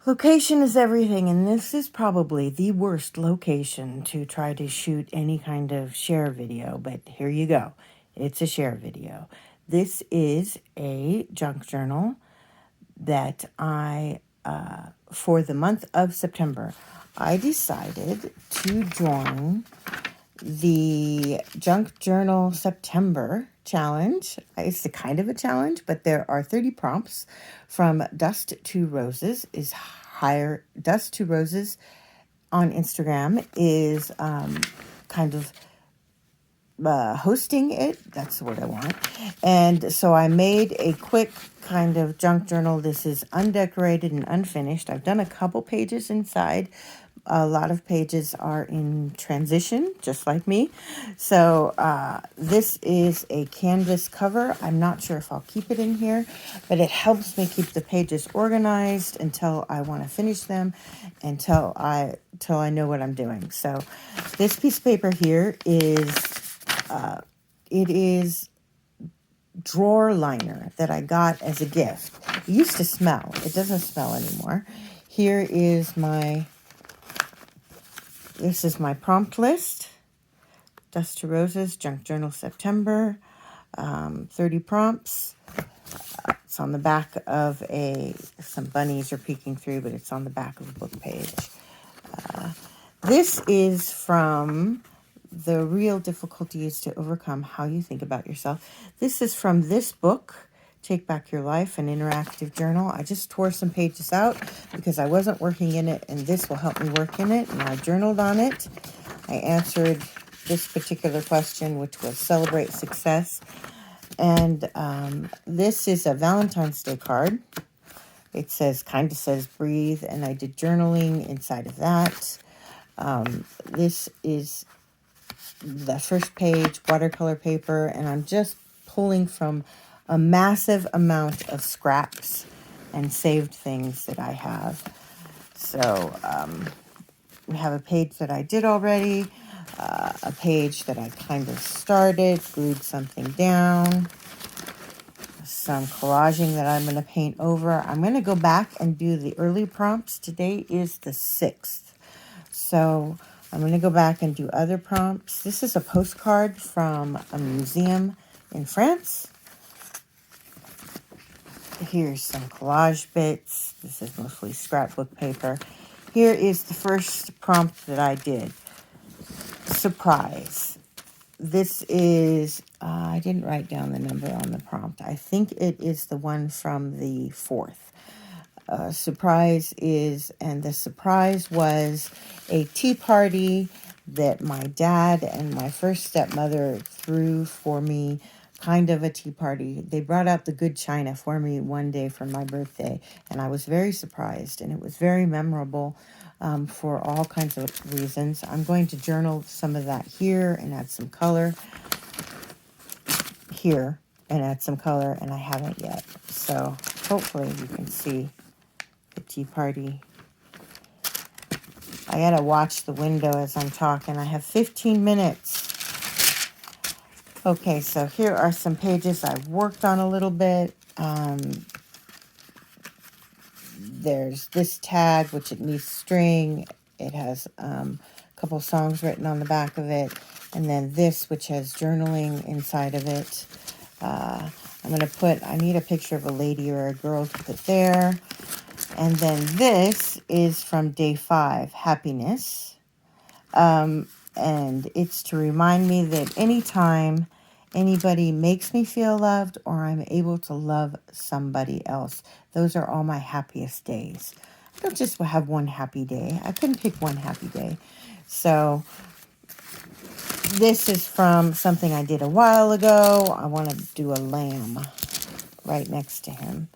Location is everything, and this is probably the worst location to try to shoot any kind of share video, but here you go. It's a share video. This is a junk journal that for the month of September, I decided to join the Junk Journal September challenge. It's a kind of a challenge, but there are 30 prompts from Dust to Roses is higher. Dust to Roses on Instagram is kind of hosting it. That's the word I want. And so I made a quick kind of junk journal. This is undecorated and unfinished. I've done a couple pages inside. A lot of pages are in transition, just like me. So this is a canvas cover. I'm not sure if I'll keep it in here, but it helps me keep the pages organized until I want to finish them, until I know what I'm doing. So this piece of paper here is it is drawer liner that I got as a gift. It used to smell. It doesn't smell anymore. Here is this is my prompt list. Dust to Roses, Junk Journal September, 30 prompts. It's on the back of some bunnies are peeking through, but it's on the back of a book page. This is from The Real Difficulty is to Overcome How You Think About Yourself. This is from this book, Take Back Your Life, an interactive journal. I just tore some pages out because I wasn't working in it, and this will help me work in it. And I journaled on it. I answered this particular question, which was celebrate success. And this is a Valentine's Day card. It kind of says breathe, and I did journaling inside of that. This is the first page, watercolor paper, and I'm just pulling from a massive amount of scraps and saved things that I have. So we have a page that I did already, a page that I kind of started, glued something down, some collaging that I'm going to paint over. I'm going to go back and do the early prompts. Today is the 6th. So I'm going to go back and do other prompts. This is a postcard from a museum in France. Here's some collage bits. This is mostly scrapbook paper. Here is the first prompt that I did. Surprise. This is, I didn't write down the number on the prompt. I think it is the one from the 4th. Surprise is, and the surprise was a tea party that my dad and my first stepmother threw for me, kind of a tea party. They brought out the good china for me one day for my birthday, and I was very surprised, and it was very memorable for all kinds of reasons. I'm going to journal some of that here and add some color here and add some color, and I haven't yet. So hopefully you can see the tea party. I gotta watch the window as I'm talking. I have 15 minutes. Okay, so here are some pages I've worked on a little bit. There's this tag, which it needs string. It has a couple songs written on the back of it. And then this, which has journaling inside of it. I need a picture of a lady or a girl to put there. And then this is from day 5, happiness. And it's to remind me that anytime anybody makes me feel loved or I'm able to love somebody else, those are all my happiest days. I don't just have one happy day. I couldn't pick one happy day. So this is from something I did a while ago. I want to do a lamb right next to him.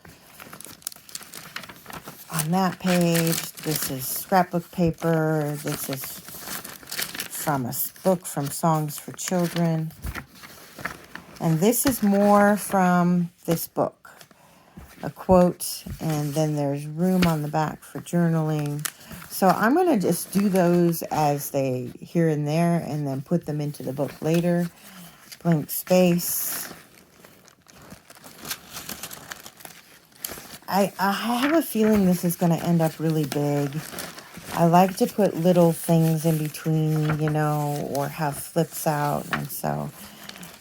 On that page, this is scrapbook paper. This is from a book from Songs for Children. And this is more from this book. A quote, and then there's room on the back for journaling. So I'm going to just do those as they here and there and then put them into the book later. Blank space. I have a feeling this is going to end up really big. I like to put little things in between, you know, or have flips out. And so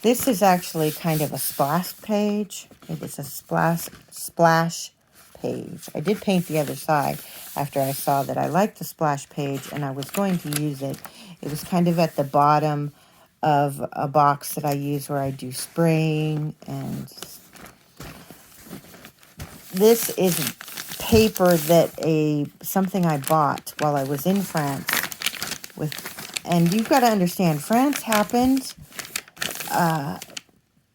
this is actually kind of a splash page. It is a splash page. I did paint the other side after I saw that I liked the splash page and I was going to use it. It was kind of at the bottom of a box that I use where I do spraying, and this is paper that something I bought while I was in France and you've got to understand, France happened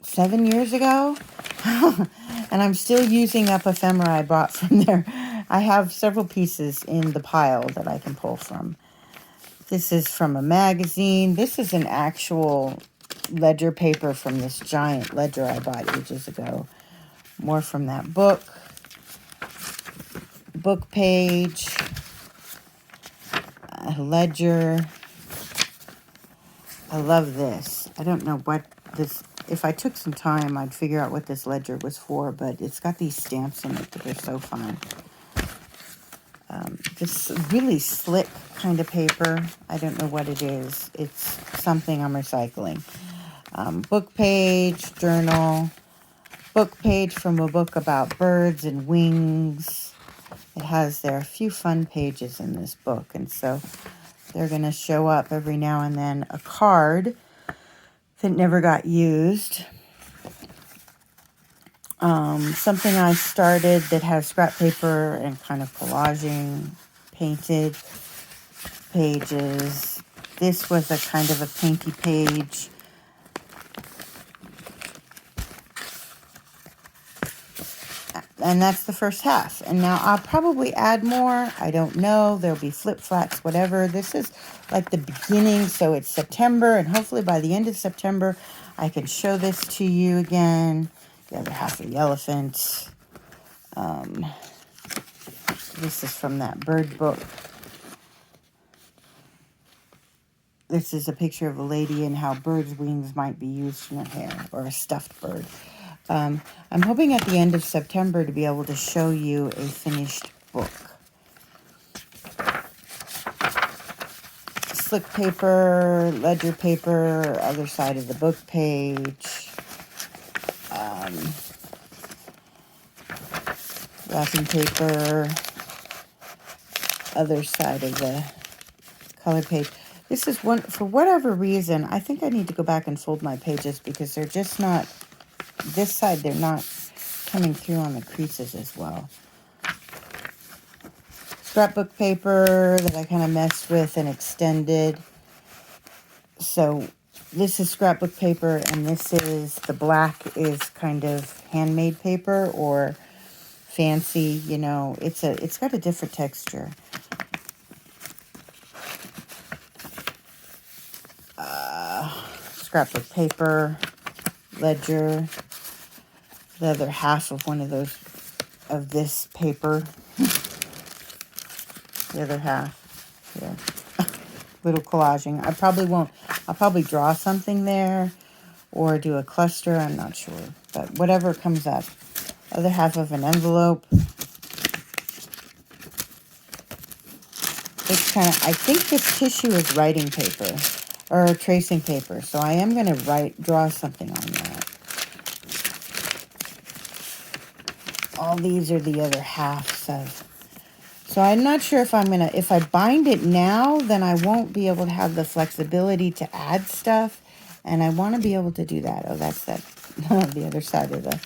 7 years ago, and I'm still using up ephemera I bought from there. I have several pieces in the pile that I can pull from. This is from a magazine. This is an actual ledger paper from this giant ledger I bought ages ago. More from that book. Book page. A ledger. I love this. I don't know what this... If I took some time, I'd figure out what this ledger was for, but it's got these stamps in it that are so fun. This really slick kind of paper. I don't know what it is. It's something I'm recycling. Book page, journal. Book page from a book about birds and wings. There are a few fun pages in this book, and so they're going to show up every now and then. A card that never got used. Something I started that has scrap paper and kind of collaging, painted pages. This was a kind of a painty page. And that's the first half. And now I'll probably add more. I don't know. There'll be flip-flats, whatever. This is like the beginning, so it's September. And hopefully by the end of September, I can show this to you again. The other half of the elephant. This is from that bird book. This is a picture of a lady and how birds' wings might be used in her hair, or a stuffed bird. I'm hoping at the end of September to be able to show you a finished book. Slick paper, ledger paper, other side of the book page. Wrapping paper, other side of the color page. This is one, for whatever reason, I think I need to go back and fold my pages because they're just not, this side, they're not coming through on the creases as well. Scrapbook paper that I kind of messed with and extended. So this is scrapbook paper, and this is, the black is kind of handmade paper or fancy, you know, it's got a different texture. Scrapbook paper, ledger, the other half of one of those, of this paper, the other half, here, little collaging. I'll probably draw something there, or do a cluster, I'm not sure, but whatever comes up. Other half of an envelope. It's kind of, I think this tissue is writing paper, or tracing paper, so I am going to draw something on that. All these are the other halves of, so I'm not sure if if I bind it now, then I won't be able to have the flexibility to add stuff, and I want to be able to do that. Oh, that's that, the other side of the,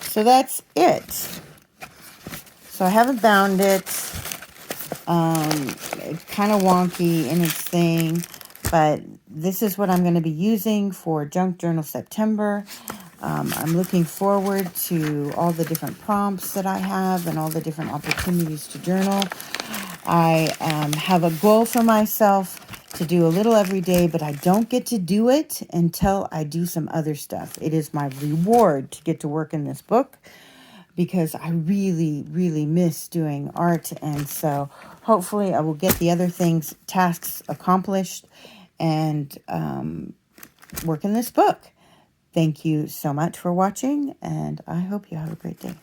so that's it. So I haven't bound it. It's kind of wonky in its thing, but this is what I'm going to be using for Junk Journal September. I'm looking forward to all the different prompts that I have and all the different opportunities to journal. I have a goal for myself to do a little every day, but I don't get to do it until I do some other stuff. It is my reward to get to work in this book, because I really, really miss doing art. And so hopefully I will get the other tasks accomplished and work in this book. Thank you so much for watching, and I hope you have a great day.